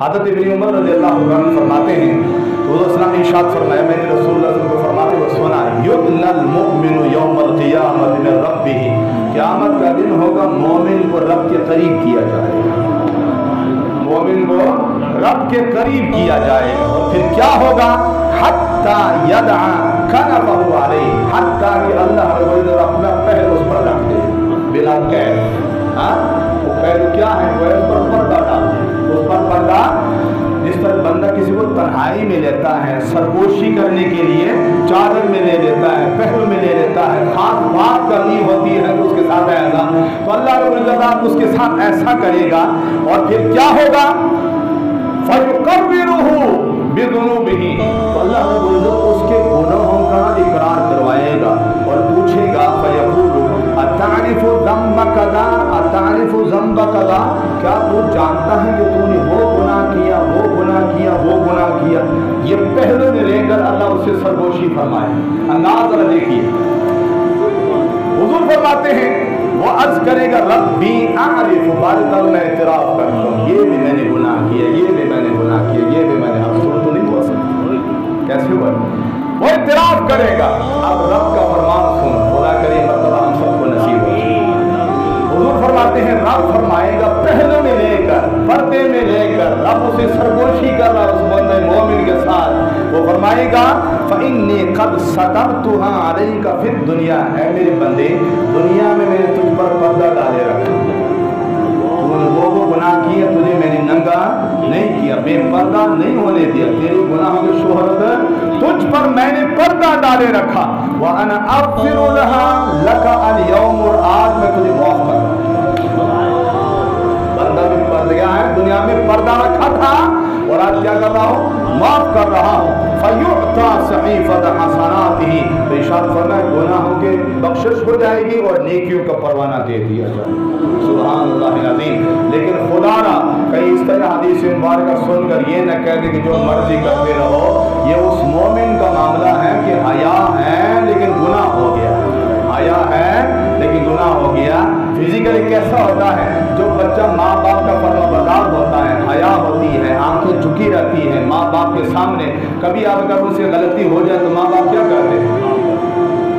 हज़रत इब्न उमर रज़ियल्लाहु अन्हु फरमाते हैं तो रसूलुल्लाह ने इरशाद फरमाया, मैंने रसूलुल्लाह को फरमाते हुए सुना, युदनल मुमिनु यौमल क़ियामत मिन रब्बिही, क़यामत का दिन होगा मोमिन को रब के करीब किया जाएगा, मोमिन को रब के करीब किया जाएगा। और फिर क्या होगा, हत्ता यदअ कनफहु अलैहि, हत्ता कि अल्लाह अपना पहलू उस पर रख दे बिला कैद। वो पहलू क्या है, वो उस पर पर्दा डाल दे, उस पर पर्दा। जिस तरह बंदा किसी को तन्हाई में लेता है, सरगोशी करने के लिए चादर में ले लेता है, पहलू में ले लेता है, खास बात करनी होती है तो उसके साथ ऐसा, तो अल्लाह रब्बुल इज्जत उसके साथ ऐसा करेगा। और फिर क्या होगा, फयुकर्रिरुहु बिदुनूबिही, तो अल्लाह रब्बुल इज्जत उसके गुनाहों का इकरार करवाएगा और पूछेगा, फयक़ूलु अतारिफु ज़म्ब कज़ा, अतारिफु ज़म्ब कज़ा, क्या तू जानता है कि तूने वो गुनाह किया, वो गुनाह किया, वो गुनाह किया। ये पहले में लेकर अल्लाह उससे सरगोशी फरमाए। अंदाज़ जरा देखिए, हुजूर फरमाते हैं वो अर्ज करेगा, रब्बी आरिफु, बारिक मैं इतराफ़ करता हूँ, ये भी मैंने गुनाह किया, ये भी मैंने गुनाह किया, ये भी मैंने। अब तो नहीं हुआ सकता, कैसे हुआ, वो इतराफ़ करेगा। अब रब का फरमान सुन, खुदा करे मतलब हम सबको नसीब हो। हुजूर फरमाते हैं, रब फरमाएगा पहले में लेकर, पर्दे में लेकर, रब उसे सरगोशी कर रहा है उस बंदे मोमिन के साथ। वो फरमाएगा, फ़इन्नी क़द सतरतुहा अलैका फ़िद दुनिया, है मेरे बंदे, दुनिया में मैंने तुझ पर पर्दा डाले रखा, तूने वो गुनाह किया, तुझे मैंने नंगा नहीं किया, बेपर्दा नहीं होने दिया, तेरे गुनाहों की शोहरत तुझ पर मैंने पर्दा डाले रखा। व अना अग़फ़िरु लहा लका अल-यौम, और आज मैं तुझे माफ़ कर रहा हूँ। बंदा भी पर्दा है, दुनिया में पर्दा रखा था और आज क्या कर रहा हूँ, माफ़ कर रहा हूँ। फ़युअता सहीफ़त हसनातिही, तो इरशाद फरमाया गुनाहों के बख्शिश हो जाएगी और नेकियों का परवाना दे दिया जाएगा। सुभान अल्लाह अज़ीम। लेकिन खुदा ना कहीं इस तरह हदीस मुबारक सुनकर ये न कह दे कि जो मर्जी करते रहो, ये उस मोमिन का मामला है कि हया है लेकिन गुनाह हो गया, हया है लेकिन गुनाह हो गया। फिजिकली कैसा होता है, जो बच्चा माँ बाप का फर्माबरदार होता है, हया होती है, आंखें झुकी रहती हैं माँ बाप के सामने, कभी अगर उनसे गलती हो जाए तो माँ बाप क्या करते हैं,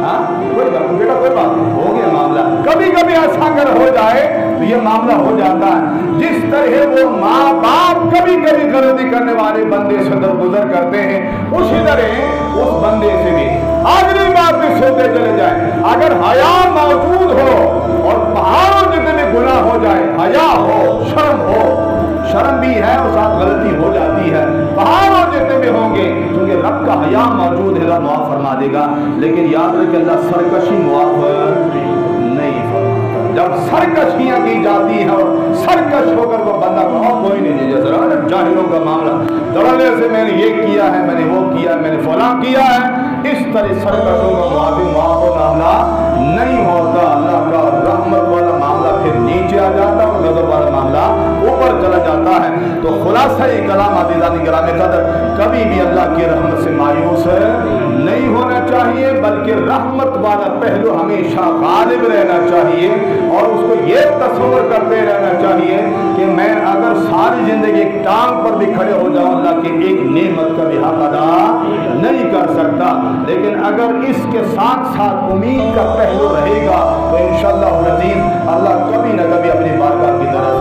हाँ कोई बात बेटा कोई बात नहीं, हो गया मामला। कभी कभी ऐसा अगर हो जाए तो ये मामला हो जाता है। जिस तरह वो माँ बाप कभी कभी गलती करने वाले बंदे से दरगुजर करते हैं, उसी तरह उस बंदे से भी आखिरी बात में सोते चले जाए। अगर हया मौजूद हो और पहाड़ों जितने गुनाह हो जाए, हया हो, शर्म भी है और साथ गलती हो जाती है, पहाड़ों जितने भी होंगे, क्योंकि रब का हया मौजूद है, रब माफ फरमा देगा। लेकिन याद रखें अल्लाह सरकशी माफ नहीं फरमाता। जब सरकशियाँ की जाती है और सरकश होकर वो बंदा को कोई नहीं, जैसे जाहिलों का मामला, दरअसल से मैंने ये किया है, मैंने वो किया, मैंने फलां किया है, इस तरह सरकशों का माफ मामला नहीं होता। अल्लाह का रहमत वाला मामला फिर नीचे आ जाता है और गज़ब वाला मामला ऊपर चला जाता है। तो खुलासा ये कलाम अज़ीज़ान गिरामी क़दर, कभी भी अल्लाह की रहमत से मायूस नहीं होना चाहिए, बल्कि रहमत वाला पहलू हमेशा गालिब रहना चाहिए और उसको ये तस्वर करते रहना चाहिए कि मैं अगर सारी जिंदगी एक टांग पर भी खड़े हो जाऊं, अल्लाह की एक नेमत का भी हक अदा नहीं कर सकता। लेकिन अगर इसके साथ साथ उम्मीद का पहलू रहेगा तो इंशाअल्लाह अज़ीज़ अल्लाह कभी न कभी अपनी बारगाह की तरफ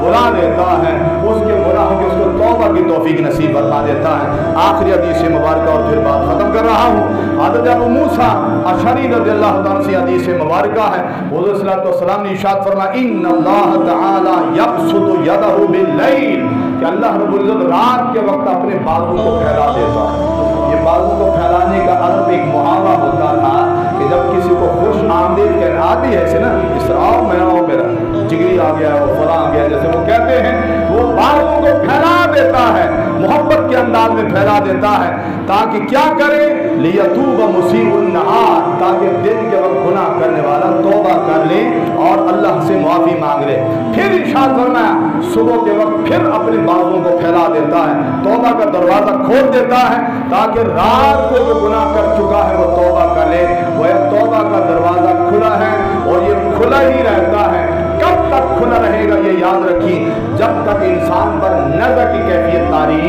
बुला लेता है, उसके गुनाहों की उसको तौबा की तौफीक नसीब फरमा देता है। आखिरी हदीस मुबारक और फिर बात खत्म कर रहा हूँ। हज़रत अबू मूसा अशअरी रज़ियल्लाहु ताला से हदीस मुबारक है, हुज़ूर सल्लल्लाहु अलैहि वसल्लम ने इरशाद फरमाया, इन्नल्लाह तआला यबसुतु यदहु बिल्लैल, कि अल्लाह रब्बुल इज़्ज़त रात के वक्त अपने बाजू को फैला देता है। ये बाजू को फैलाने का अर्थ एक मुहावरा होता था कि जब किसी को खुश आमदीद कहना आती है ऐसे ना, इस आओ मैं आओ मेरा जिगरी आ गया वो फला आ गया, जैसे वो कहते हैं, वो बाजू को फैला देता है, मोहब्बत के अंदाज में फैला देता है, ताकि क्या करे, लियतूब मुसीउन नहार, ताकि दिन के वक्त गुनाह करने वाला तौबा कर ले और अल्लाह से माफ़ी मांग ले। फिर इरशाद फरमाया सुबह के वक्त फिर अपने बाजू को फैला देता है, तौबा का दरवाज़ा खोल देता है, ताकि रात को जो गुनाह कर चुका है वो तौबा कर ले। वह तौबा का दरवाज़ा खुला है और ये खुला ही रहता है। कब तक खुला रहेगा, ये याद रखिए, जब तक इंसान पर नज़र की कैफियत तारी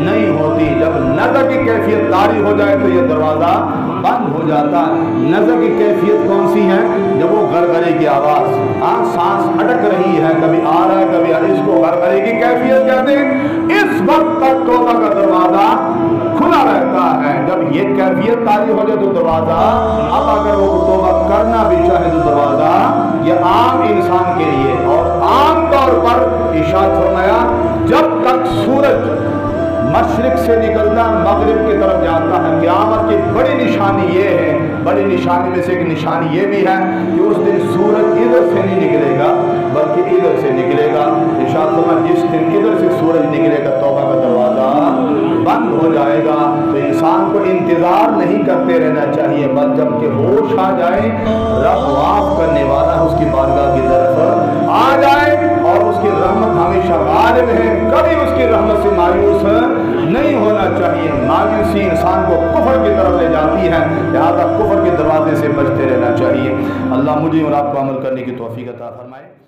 नहीं होती। जब नज़र की कैफियत तारी हो जाए तो ये दरवाज़ा बंद हो जाता है। नज़र की कैफियत कौन सी है? जब वो गरगरे की आवाज़, सांस अटक रही है, कभी आ रहा है कभी आ रहा है, इसको गरगरे की कैफियत कहते हैं। इस वक्त तक तौबा का दरवाज़ा खुला रहता है। जब ये कैफियत तारी हो जाए तो दरवाज़ा, अब अगर वो तौबा करना भी चाहे तो दरवाज़ा, ये आम इंसान के लिए, और आम तौर पर इरशाद फरमाया जब तक सूरज मशरिक से निकलता मगरिब की तरफ जाता है। क़यामत की बड़ी निशानी ये है, बड़ी निशानी में से एक निशानी ये भी है कि उस दिन सूरज इधर से नहीं निकलेगा बल्कि इधर से निकलेगा। इरशाद फरमाया जिस दिन इधर से सूरज निकलेगा तौबा का दरवाज़ा बंद हो जाएगा। तो इंसान को इंतज़ार नहीं करते रहना चाहिए, बस जब के होश आ जाए, रब माफ़ करने वाला उसकी बारगाह की तरफ आ जाए और उसकी रहमत हमेशा गालिब है, कभी उसकी रहमत से मायूस नहीं होना चाहिए। मायूसी इंसान को कुफर की तरफ ले जाती है, लिहाजा कुफर के दरवाजे से बचते रहना चाहिए। अल्लाह मुझे और आपको अमल करने की तौफीक अता फरमाए।